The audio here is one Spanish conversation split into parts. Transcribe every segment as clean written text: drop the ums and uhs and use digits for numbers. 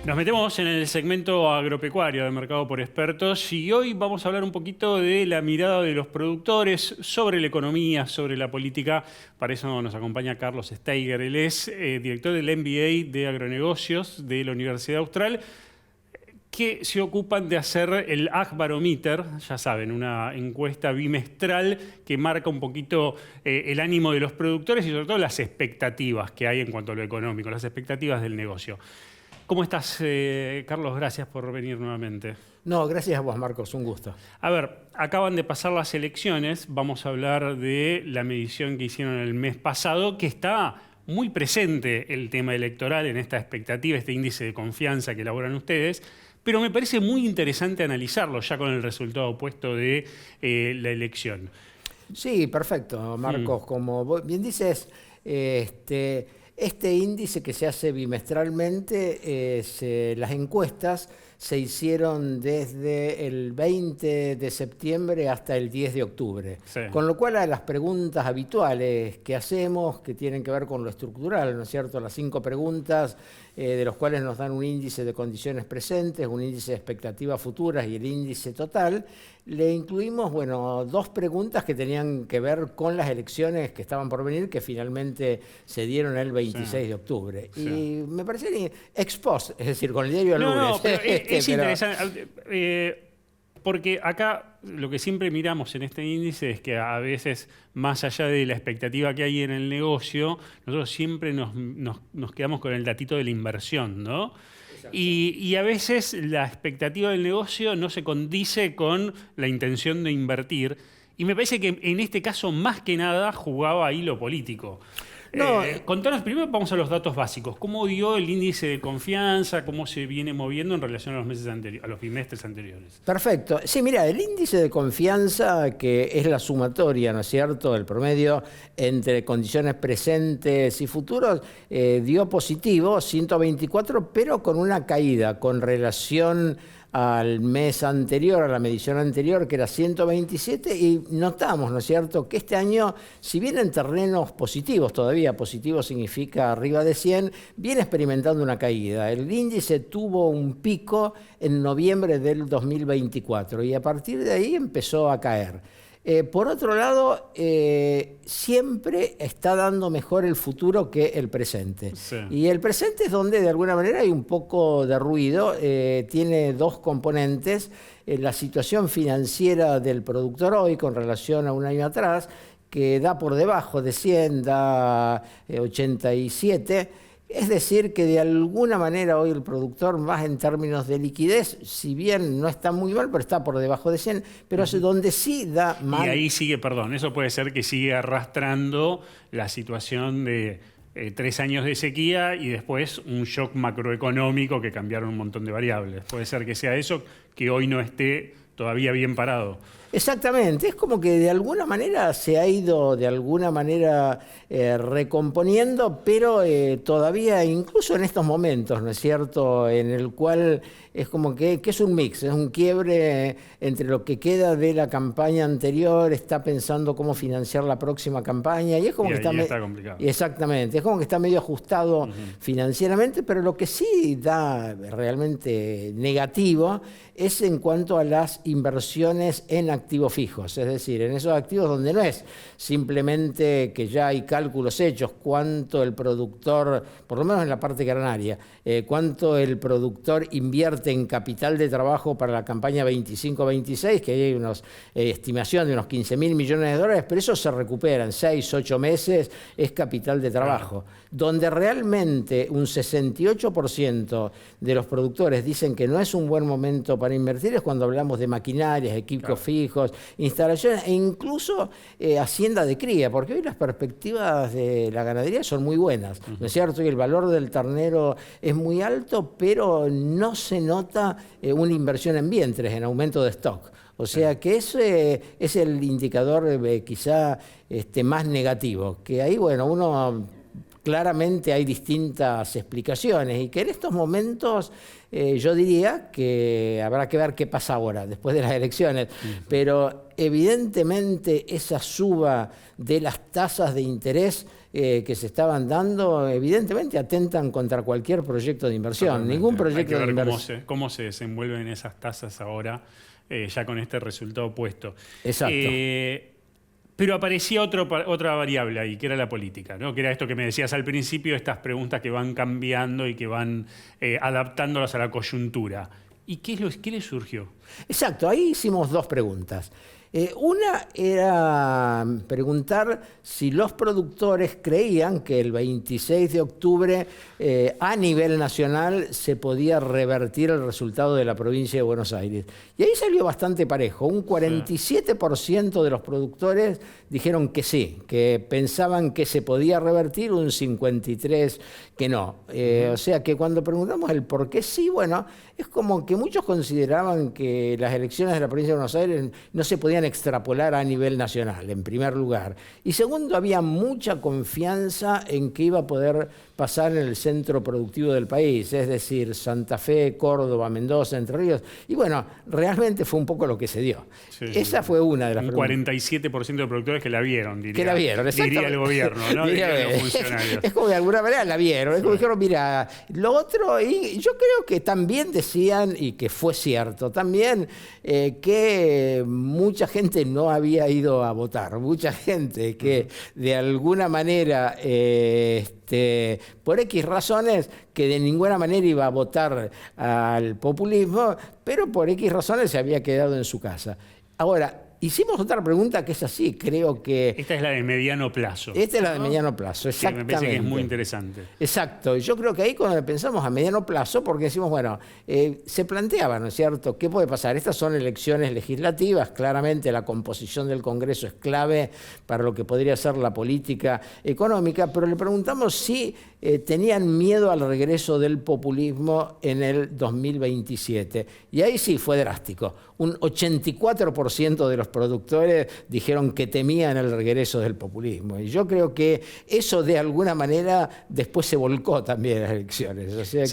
Nos metemos en el segmento agropecuario de Mercado por Expertos y hoy vamos a hablar un poquito de la mirada de los productores sobre la economía, sobre la política. Para eso nos acompaña Carlos Steiger. Él es director del MBA de Agronegocios de la Universidad Austral, que se ocupan de hacer el Ag Barometer, ya saben, una encuesta bimestral que marca un poquito el ánimo de los productores y sobre todo las expectativas que hay en cuanto a lo económico, las expectativas del negocio. ¿Cómo estás, Carlos? Gracias por venir nuevamente. No, gracias a vos, Marcos, un gusto. A ver, acaban de pasar las elecciones, vamos a hablar de la medición que hicieron el mes pasado, que está muy presente el tema electoral en esta expectativa, este índice de confianza que elaboran ustedes, pero me parece muy interesante analizarlo ya con el resultado opuesto de la elección. Sí, perfecto, Marcos. Como vos bien dices, este índice que se hace bimestralmente, las encuestas se hicieron desde el 20 de septiembre hasta el 10 de octubre. Sí. Con lo cual a las preguntas habituales que hacemos, que tienen que ver con lo estructural, ¿no es cierto? Las 5 preguntas de los cuales nos dan un índice de condiciones presentes, un índice de expectativas futuras y el índice total, le incluimos, bueno, 2 preguntas que tenían que ver con las elecciones que estaban por venir, que finalmente se dieron el 26 de octubre. Sí. Y me parecía ex post, es decir, con el diario al lunes. No, pero es interesante, porque acá lo que siempre miramos en este índice es que a veces, más allá de la expectativa que hay en el negocio, nosotros siempre nos quedamos con el datito de la inversión, ¿no? Y a veces la expectativa del negocio no se condice con la intención de invertir. Y me parece que en este caso, más que nada, jugaba ahí lo político. No, Contanos, primero vamos a los datos básicos. ¿Cómo dio el índice de confianza? ¿Cómo se viene moviendo en relación a los meses anteriores, a los bimestres anteriores? Perfecto. Sí, mira, el índice de confianza, que es la sumatoria, ¿no es cierto?, el promedio entre condiciones presentes y futuros, dio positivo, 124, pero con una caída con relación al mes anterior, a la medición anterior, que era 127, y notamos, ¿no es cierto?, que este año, si bien en terrenos positivos todavía, positivo significa arriba de 100, viene experimentando una caída. El índice tuvo un pico en noviembre del 2024 y a partir de ahí empezó a caer. Por otro lado, siempre está dando mejor el futuro que el presente. Sí. Y el presente es donde de alguna manera hay un poco de ruido, tiene 2 componentes. La situación financiera del productor hoy con relación a un año atrás, que da por debajo de 100, da 87. Es decir, que de alguna manera hoy el productor, más en términos de liquidez, si bien no está muy mal, pero está por debajo de 100, pero es donde sí da mal. Y ahí sigue, perdón, eso puede ser que sigue arrastrando la situación de 3 años de sequía y después un shock macroeconómico que cambiaron un montón de variables. Puede ser que sea eso, que hoy no esté todavía bien parado. Exactamente, es como que de alguna manera se ha ido de alguna manera recomponiendo, pero todavía, incluso en estos momentos, ¿no es cierto?, en el cual es como que es un mix, es un quiebre entre lo que queda de la campaña anterior, está pensando cómo financiar la próxima campaña, y es como Y que ahí está complicado. Exactamente, es como que está medio ajustado financieramente, pero lo que sí da realmente negativo es en cuanto a las inversiones en activos fijos, es decir, en esos activos donde no es simplemente que ya hay cálculos hechos, cuánto el productor, por lo menos en la parte granaria, cuánto el productor invierte en capital de trabajo para la campaña 25-26, que hay una estimación de unos 15.000 millones de dólares, pero eso se recupera en 6-8 meses, es capital de trabajo. Donde realmente un 68% de los productores dicen que no es un buen momento para invertir es cuando hablamos de maquinarias, equipos fijos, instalaciones e incluso hacienda de cría, porque hoy las perspectivas de la ganadería son muy buenas, ¿no es cierto? Y el valor del ternero es muy alto, pero no se nota una inversión en vientres, en aumento de stock. O sea que ese es el indicador quizá más negativo, que ahí, bueno, uno claramente hay distintas explicaciones y que en estos momentos yo diría que habrá que ver qué pasa ahora, después de las elecciones, pero evidentemente esa suba de las tasas de interés que se estaban dando, evidentemente atentan contra cualquier proyecto de inversión. Totalmente. Ningún proyecto de inversión. Hay que ver cómo se desenvuelven esas tasas ahora, ya con este resultado puesto. Exacto. Pero aparecía otra variable ahí, que era la política, ¿no? Que era esto que me decías al principio, estas preguntas que van cambiando y que van adaptándolas a la coyuntura. ¿Y qué le surgió? Exacto, ahí hicimos dos preguntas. Una era preguntar si los productores creían que el 26 de octubre a nivel nacional se podía revertir el resultado de la provincia de Buenos Aires. Y ahí salió bastante parejo. Un 47% de los productores dijeron que sí, que pensaban que se podía revertir, un 53% que no. O sea que cuando preguntamos el por qué sí, bueno, es como que muchos consideraban que las elecciones de la provincia de Buenos Aires no se podían extrapolar a nivel nacional, en primer lugar. Y segundo, había mucha confianza en que iba a poder pasar en el centro productivo del país, es decir, Santa Fe, Córdoba, Mendoza, Entre Ríos. Y bueno, realmente fue un poco lo que se dio. Sí, esa fue una de las preguntas. Un 47% de productores que la vieron, diría. Que la vieron, diría el gobierno, ¿no? Diría los funcionarios. Es como de alguna manera la vieron. Es como dijeron, mira, lo otro, y yo creo que también decían, y que fue cierto, también que mucha gente no había ido a votar, mucha gente que de alguna manera, por X razones, que de ninguna manera iba a votar al populismo, pero por X razones se había quedado en su casa. Ahora, hicimos otra pregunta que es así, creo que... Esta es la de mediano plazo. Esta es la de mediano plazo, exactamente. Sí, me parece que es muy interesante. Exacto. Yo creo que ahí cuando pensamos a mediano plazo, porque decimos, bueno, se planteaba, ¿no es cierto?, ¿qué puede pasar? Estas son elecciones legislativas, claramente la composición del Congreso es clave para lo que podría ser la política económica, pero le preguntamos si tenían miedo al regreso del populismo en el 2027. Y ahí sí fue drástico. Un 84% de los productores dijeron que temían el regreso del populismo. Y yo creo que eso de alguna manera después se volcó también en las elecciones. O sea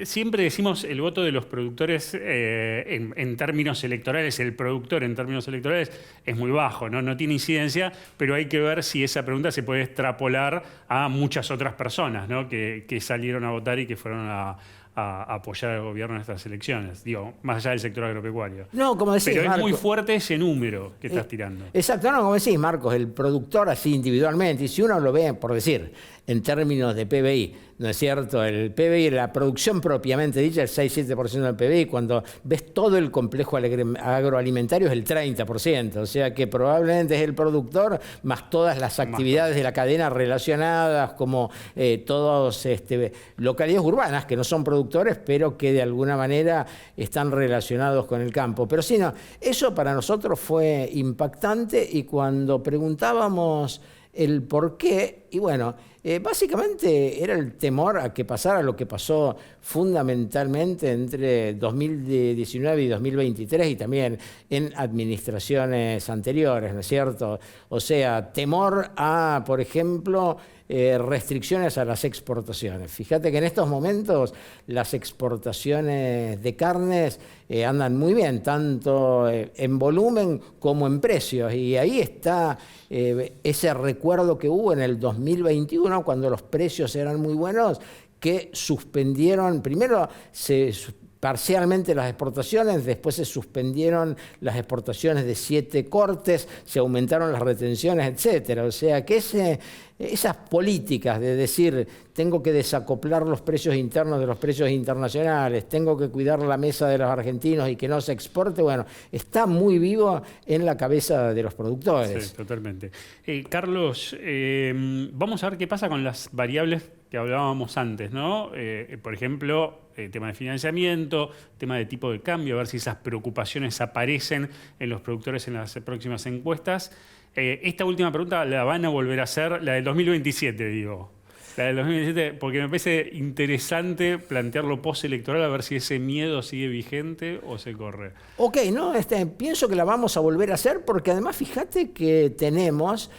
siempre decimos el voto de los productores en términos electorales, el productor en términos electorales es muy bajo, ¿no? No tiene incidencia, pero hay que ver si esa pregunta se puede extrapolar a muchas otras personas, ¿no? que salieron a votar y que fueron a apoyar al gobierno en estas elecciones, digo, más allá del sector agropecuario. No, como decís, pero es Marco, muy fuerte ese número que estás tirando. Exacto, no, como decís, Marcos, el productor así individualmente, y si uno lo ve, por decir, en términos de PBI, ¿no es cierto? El PBI, la producción propiamente dicha, el 6-7% del PBI, cuando ves todo el complejo agroalimentario es el 30%, o sea que probablemente es el productor más todas las actividades de la cadena relacionadas, como todas localidades urbanas que no son productores, pero que de alguna manera están relacionados con el campo. Pero sí, no, eso para nosotros fue impactante y cuando preguntábamos el por qué, y bueno, básicamente era el temor a que pasara lo que pasó fundamentalmente entre 2019 y 2023 y también en administraciones anteriores, ¿no es cierto? O sea, temor a, por ejemplo, restricciones a las exportaciones. Fíjate que en estos momentos las exportaciones de carnes andan muy bien, tanto en volumen como en precios. Y ahí está ese recuerdo que hubo en el 2021, cuando los precios eran muy buenos, que suspendieron, primero parcialmente las exportaciones, después se suspendieron las exportaciones de 7 cortes, se aumentaron las retenciones, etcétera. O sea que esas políticas de decir tengo que desacoplar los precios internos de los precios internacionales, tengo que cuidar la mesa de los argentinos y que no se exporte, bueno, está muy vivo en la cabeza de los productores. Sí, totalmente. Carlos, vamos a ver qué pasa con las variables que hablábamos antes, ¿no? Por ejemplo, tema de financiamiento, tema de tipo de cambio, a ver si esas preocupaciones aparecen en los productores en las próximas encuestas. Esta última pregunta la van a volver a hacer, la del 2027, digo. La del 2027, porque me parece interesante plantearlo postelectoral, a ver si ese miedo sigue vigente o se corre. Ok, no, pienso que la vamos a volver a hacer porque además fíjate que tenemos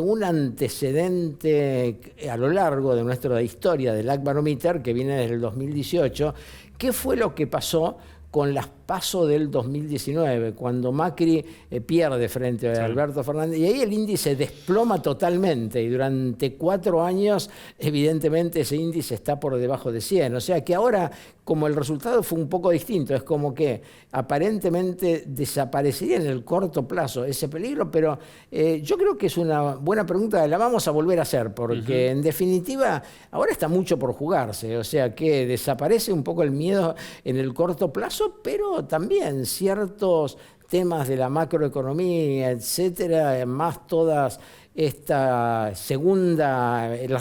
un antecedente a lo largo de nuestra historia del Ag Barometer que viene desde el 2018. ¿Qué fue lo que pasó con las PASO del 2019, cuando Macri pierde frente a Alberto Fernández, y ahí el índice desploma totalmente, y durante 4 años, evidentemente, ese índice está por debajo de 100. O sea que ahora, como el resultado fue un poco distinto, es como que aparentemente desaparecería en el corto plazo ese peligro, pero yo creo que es una buena pregunta, la vamos a volver a hacer, porque en definitiva, ahora está mucho por jugarse, o sea que desaparece un poco el miedo en el corto plazo, pero también ciertos temas de la macroeconomía, etcétera, más todas las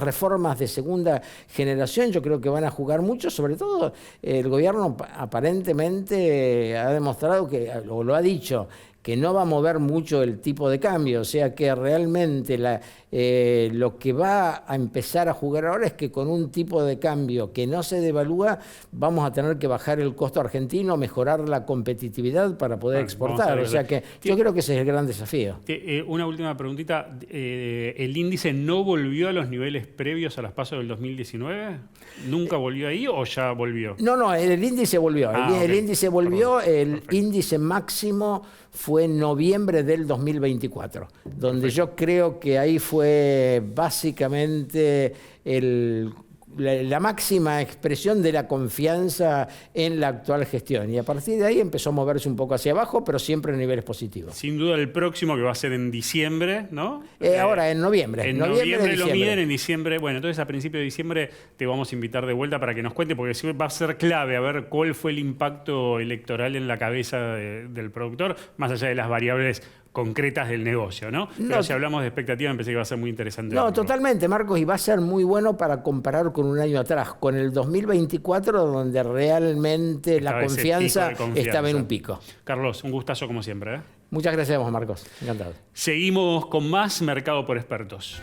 reformas de segunda generación, yo creo que van a jugar mucho. Sobre todo el gobierno aparentemente ha demostrado o lo ha dicho, que no va a mover mucho el tipo de cambio, o sea que realmente lo que va a empezar a jugar ahora es que con un tipo de cambio que no se devalúa, vamos a tener que bajar el costo argentino, mejorar la competitividad para poder exportar. O sea que yo creo que ese es el gran desafío. Una última preguntita. ¿El índice no volvió a los niveles previos a las PASO del 2019? ¿Nunca volvió ahí o ya volvió? No, el índice volvió. El índice volvió, Perfecto. Índice máximo fue en noviembre del 2024, donde Perfecto. Yo creo que ahí fue básicamente la máxima expresión de la confianza en la actual gestión. Y a partir de ahí empezó a moverse un poco hacia abajo, pero siempre en niveles positivos. Sin duda el próximo, que va a ser en diciembre, ¿no? Ahora, en noviembre. En noviembre lo miden, en diciembre. Bueno, entonces a principios de diciembre te vamos a invitar de vuelta para que nos cuente, porque va a ser clave a ver cuál fue el impacto electoral en la cabeza del productor, más allá de las variables concretas del negocio, ¿no? Pero si hablamos de expectativa, me pensé que va a ser muy interesante. No, totalmente, Marcos, y va a ser muy bueno para comparar con un año atrás, con el 2024, donde realmente la confianza estaba en un pico. Carlos, un gustazo como siempre. Muchas gracias, Marcos. Encantado. Seguimos con más Mercado por Expertos.